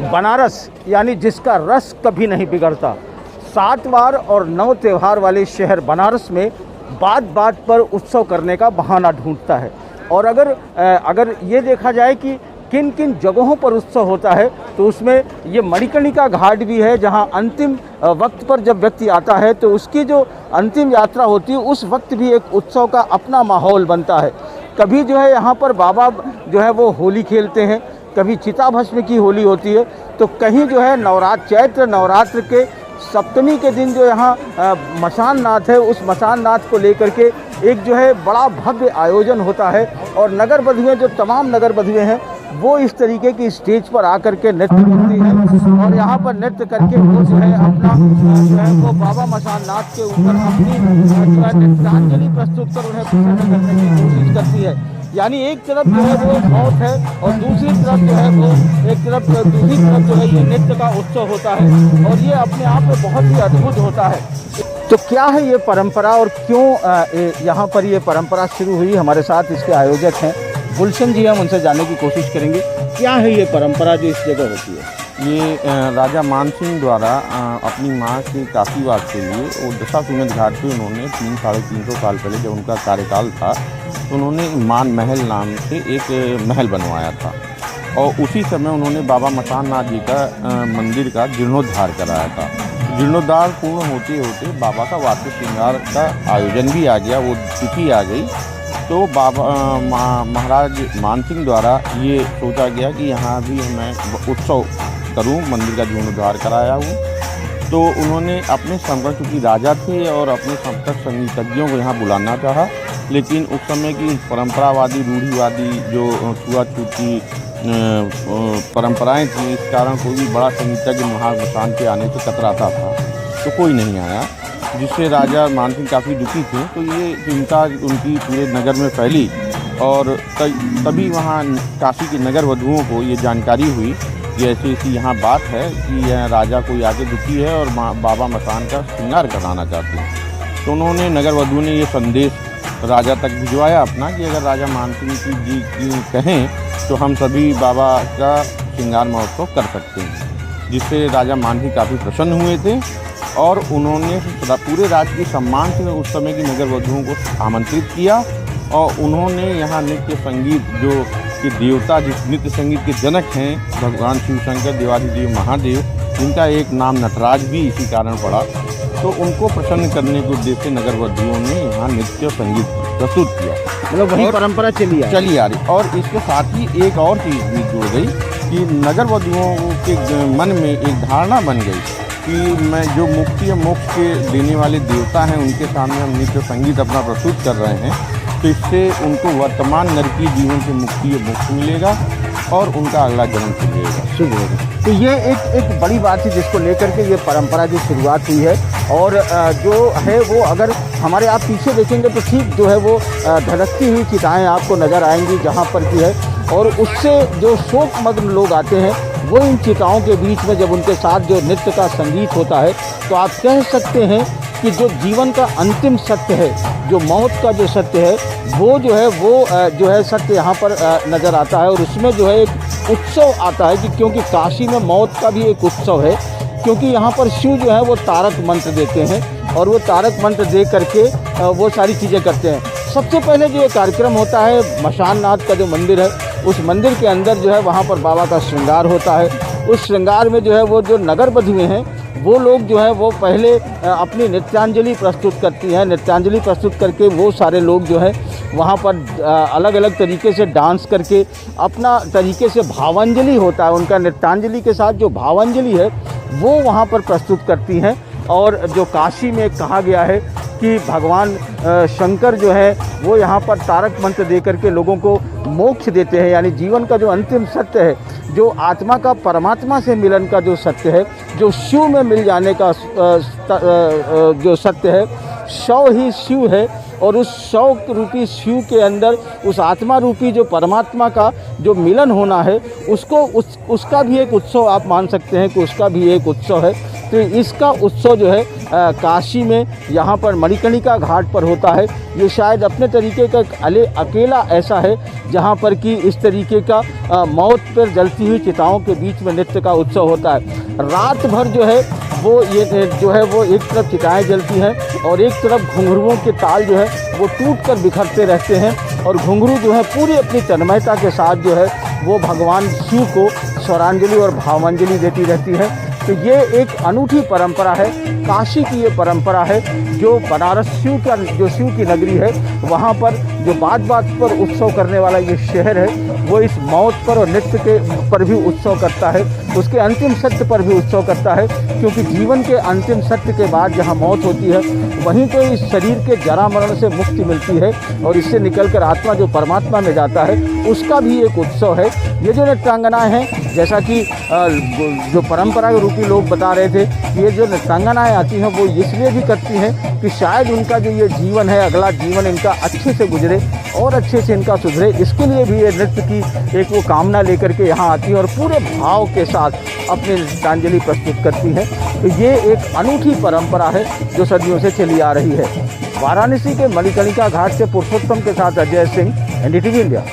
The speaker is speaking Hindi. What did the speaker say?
बनारस यानी जिसका रस कभी नहीं बिगड़ता, 7 वार और 9 त्यौहार वाले शहर बनारस में बात बात पर उत्सव करने का बहाना ढूंढता है। और अगर ये देखा जाए कि किन किन जगहों पर उत्सव होता है तो उसमें ये मणिकर्णिका घाट भी है, जहाँ अंतिम वक्त पर जब व्यक्ति आता है तो उसकी जो अंतिम यात्रा होती है उस वक्त भी एक उत्सव का अपना माहौल बनता है। कभी जो है यहाँ पर बाबा जो है वो होली खेलते हैं, कभी चिता भस्म की होली होती है, तो कहीं जो है चैत्र नवरात्र के सप्तमी के दिन जो यहाँ मसान नाथ है, उस मसान नाथ को लेकर के एक जो है बड़ा भव्य आयोजन होता है। और नगर बधुएँ, जो तमाम नगर बधुएँ हैं, वो इस तरीके की स्टेज पर आकर के नृत्य करती हैं और यहाँ पर नृत्य करके वो जो है अपना जो है वो बाबा मसान नाथ के ऊपर अपनी नृत्यांजलि प्रस्तुत कर उन्हें प्रसन्न करने की कोशिश करती है। यानी एक तरफ जो है वो मौत है और दूसरी तरफ जो है वो दूसरी तरफ जो है ये नृत्य का उत्सव होता है और ये अपने आप में बहुत ही अद्भुत होता है। तो क्या है ये परंपरा और क्यों यहाँ पर ये परंपरा शुरू हुई? हमारे साथ इसके आयोजक हैं गुलशन जी, हम उनसे जानने की कोशिश करेंगे क्या है ये परंपरा जो इस जगह होती है। ये राजा मानसिंह द्वारा अपनी माँ के काशीवास के लिए वो दशाश्वमेध घाट पे उन्होंने 300-350 साल पहले जब उनका कार्यकाल था तो उन्होंने मान महल नाम से एक महल बनवाया था और उसी समय उन्होंने बाबा मसान नाथ जी का मंदिर का जीर्णोद्धार कराया था। जीर्णोद्धार पूर्ण होते होते बाबा का वार्षिक श्रृंगार का आयोजन भी आ गया, वो तिथि आ गई। तो बाबा महाराज मानसिंह द्वारा ये सोचा गया कि यहाँ भी मैं उत्सव करूँ, मंदिर का जीर्णोद्धार कराया हूँ। तो उन्होंने अपने समकक्ष, क्योंकि राजा थे और अपने समकक्ष संगीतज्ञों को यहाँ बुलाना चाहा, लेकिन उस समय की परंपरावादी रूढ़िवादी जो छुआछूती परंपराएं थी, इस कारण कोई भी बड़ा संगीतज्ञ महामसान के आने से कतराता था, तो कोई नहीं आया, जिससे राजा मानसिंह काफ़ी दुखी थे। तो ये चिंता उनकी पूरे नगर में फैली और तभी वहाँ काशी के नगर वधुओं को ये जानकारी हुई कि ऐसी ऐसी यहाँ बात है कि यह राजा कोई आगे दुखी है और बाबा मसान का श्रृंगार कराना चाहते हैं। तो उन्होंने नगर वधुओं ने ये संदेश राजा तक भिजवाया अपना कि अगर राजा मानसिंह जी की कहें तो हम सभी बाबा का श्रृंगार महोत्सव कर सकते हैं, जिससे राजा मानसिंह काफ़ी प्रसन्न हुए थे और उन्होंने पूरे राज्य के सम्मान से उस समय की नगर वधुओं को आमंत्रित किया और उन्होंने यहाँ नृत्य संगीत जो कि देवता, जिस नृत्य संगीत के जनक हैं भगवान शिव शंकर देवाधिदेव महादेव, जिनका एक नाम नटराज भी इसी कारण पड़ा, तो उनको प्रसन्न करने के उद्देश्य से नगर वधुओं ने यहाँ नृत्य संगीत प्रस्तुत किया। मतलब वही परंपरा चली आ रही। और इसके साथ ही एक और चीज़ भी जुड़ गई कि नगर वधुओं के मन में एक धारणा बन गई कि मैं जो मुक्ति या मोक्ष के देने वाले देवता हैं उनके सामने हम नृत्य संगीत अपना प्रस्तुत कर रहे हैं, तो इससे उनको वर्तमान नरकीय जीवन से मुक्ति या मोक्ष मिलेगा और उनका अगला जन्म शुभ होगा। तो ये एक बड़ी बात है जिसको लेकर के ये परंपरा की शुरुआत हुई है। और जो है वो अगर हमारे आप पीछे देखेंगे तो ठीक जो है वो धड़कती हुई चिताएँ आपको नज़र आएंगी जहाँ पर की है, और उससे जो शोकमग्न लोग आते हैं वो इन चिताओं के बीच में जब उनके साथ जो नृत्य का संगीत होता है तो आप कह सकते हैं कि जो जीवन का अंतिम सत्य है, जो मौत का जो सत्य है, वो जो है सत्य यहाँ पर नज़र आता है। और उसमें जो है एक उत्सव आता है कि क्योंकि काशी में मौत का भी एक उत्सव है, क्योंकि यहाँ पर शिव जो है वो तारक मंत्र देते हैं और वो तारक मंत्र दे करके वो सारी चीज़ें करते हैं। सबसे पहले जो ये कार्यक्रम होता है, मसान नाथ का जो मंदिर है, उस मंदिर के अंदर जो है वहाँ पर बाबा का श्रृंगार होता है। उस श्रृंगार में जो है वो जो नगर बधुएँ हैं वो लोग जो है वो पहले अपनी नृत्यांजलि प्रस्तुत करती हैं। नृत्यांजलि प्रस्तुत करके वो सारे लोग जो है वहाँ पर अलग अलग तरीके से डांस करके अपना तरीके से भावांजलि होता है, उनका नृत्यांजलि के साथ जो भावांजलि है वो वहाँ पर प्रस्तुत करती हैं। और जो काशी में कहा गया है कि भगवान शंकर जो है वो यहाँ पर तारक मंत्र दे करके लोगों को मोक्ष देते हैं, यानी जीवन का जो अंतिम सत्य है, जो आत्मा का परमात्मा से मिलन का जो सत्य है, जो शिव में मिल जाने का जो सत्य है, शव ही शिव है। और उस शव रूपी शिव के अंदर उस आत्मा रूपी जो परमात्मा का जो मिलन होना है, उसका भी एक उत्सव आप मान सकते हैं कि उसका भी एक उत्सव है। तो इसका उत्सव जो है काशी में यहाँ पर मणिकर्णिका घाट पर होता है। ये शायद अपने तरीके का एक अकेला ऐसा है जहाँ पर कि इस तरीके का मौत पर जलती हुई चिताओं के बीच में नृत्य का उत्सव होता है। रात भर जो है वो ये जो है वो एक तरफ चिताएँ जलती हैं और एक तरफ घुंघरुओं के ताल जो है वो टूट कर बिखरते रहते हैं और घुंघरू जो है पूरी अपनी तन्मयता के साथ जो है वो भगवान शिव को स्वरांजलि और भावांजलि देती रहती है। तो ये एक अनूठी परंपरा है, काशी की ये परंपरा है जो बनारस शिव की नगरी है, वहाँ पर जो बात बात पर उत्सव करने वाला ये शहर है वो इस मौत पर और नृत्य के पर भी उत्सव करता है, उसके अंतिम सत्य पर भी उत्सव करता है। क्योंकि जीवन के अंतिम सत्य के बाद जहाँ मौत होती है वहीं तो इस शरीर के जरा मरण से मुक्ति मिलती है और इससे निकलकर आत्मा जो परमात्मा में जाता है उसका भी एक उत्सव है। ये जो नृत्यांगनाएँ हैं, जैसा कि जो परंपरा के रूपी लोग बता रहे थे, ये जो नृत्यांगनाएँ आती हैं वो इसलिए भी करती हैं कि शायद उनका जो ये जीवन है, अगला जीवन इनका अच्छे से गुजरे और अच्छे से इनका सुधरे, इसके लिए भी ये नृत्य की एक वो कामना लेकर के यहाँ आती है और पूरे भाव के साथ अपनी नृत्यांजलि प्रस्तुत करती हैं। तो ये एक अनूठी परंपरा है जो सदियों से चली आ रही है। वाराणसी के मणिकर्णिका घाट से पुरुषोत्तम के साथ अजय सिंह, NDTV इंडिया।